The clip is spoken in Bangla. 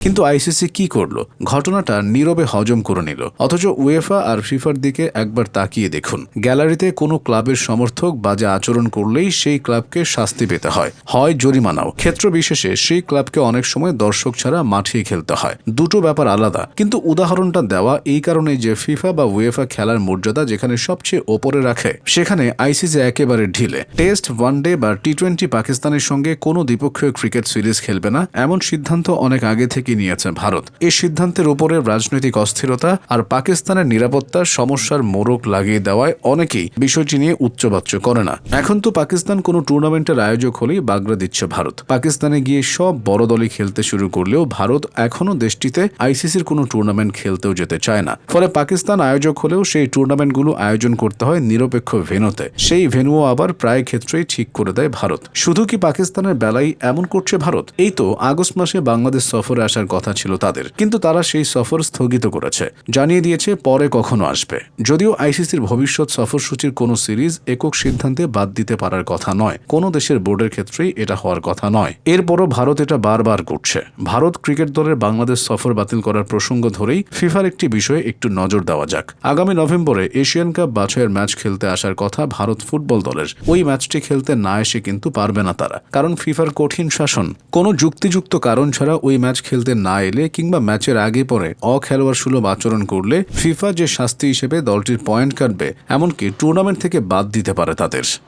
কিন্তু আইসিসি কি করলো? ঘটনাটা নীরবে হজম করে নিল। অথচ উয়েফা আর ফিফার দিকে একবার তাকিয়ে দেখুন। গ্যালারিতে কোনো ক্লাবের সমর্থক বাজে আচরণ করলেই সেই ক্লাবকে শাস্তি পেতে হয় জরিমানাও। ক্ষেত্র বিশেষে সেই ক্লাবকে অনেক সময় দর্শক ছাড়া মাঠেই খেলতে হয়। দুটো ব্যাপার আলাদা। কিন্তু উদাহরণটা দেওয়া এই কারণে যে ফিফা বা উয়েফা খেলার মর্যাদা যেখানে সবচেয়ে ওপরে রাখে, সেখানে আইসিসি একেবারে ঢিলে। টেস্ট, ওয়ানডে বা টি-20 পাকিস্তানের সঙ্গে কোনো দ্বিপক্ষীয় ক্রিকেট সিরিজ খেলবে না, এমন সিদ্ধান্ত অনেক আগে থেকে নিয়েছে ভারত। এই সিদ্ধান্তের উপরে রাজনৈতিক অস্থিরতা আর পাকিস্তানের নিরাপত্তার সমস্যার মোড়ক লাগিয়ে দেওয়ায় অনেকেই বিষয়টি নিয়ে উচ্চবাচ্য করে না। এখন তো পাকিস্তান কোনো টুর্নামেন্টের আয়োজক হলেই বাগড়া দিচ্ছে ভারত। পাকিস্তানে গিয়ে সব বড় দলই খেলতে শুরু করলেও ভারত এখনও দেশটিতে আইসিসির কোনো টুর্নামেন্ট খেলতেও যেতে চায় না। ফলে পাকিস্তান আয়োজক হলেও সেই টুর্নামেন্টগুলো আয়োজন করতে হয় নিরপেক্ষ ভেন্যুতে। সেই ভেন্যুও আবার প্রায় ক্ষেত্রেই ঠিক করে দেয় ভারত। শুধু কি পাকিস্তানের বেলায় এমন করছে ভারত? এই তো আগস্ট মাসে বাংলাদেশ সফরে আসার কথা ছিল তাদের, কিন্তু তারা সেই সফর স্থগিত করেছে, জানিয়ে দিয়েছে পরে কখনো আসবে। যদিও আইসিসির ভবিষ্যৎ সফরসূচির কোনো সিরিজ একক সিদ্ধান্তে বাদ দিতে পারার কথা নয়, কোনো দেশের বোর্ডের ক্ষেত্রেই এটা হওয়ার কথা নয়। এরপরও ভারত এটা বারবার করছে। ভারত ক্রিকেট দলের বাংলাদেশ সফর বাতিল করার প্রসঙ্গ ধরেই ফিফার একটি বিষয়ে একটু নজর দেওয়া যাক। আগামী নভেম্বরে এশিয়ান কাপ বাছাইয়ের ম্যাচ খেলতে আসার কথা ভারত ফুটবল দলের। ওই ম্যাচটি খেলতে না এসে কিন্তু পারবে না তারা, কারণ ফিফার কঠিন শাসন। কোনো যুক্তিযুক্ত কারণ ছাড়া ওই ম্যাচ খেলতে না এলে কিংবা ম্যাচের আগে পরে অখেলোয়াড় সুলভ আচরণ করলে ফিফা যে শাস্তি হিসেবে দলটির পয়েন্ট কাটবে, এমনকি টুর্নামেন্ট থেকে বাদ দিতে পারে তাদের।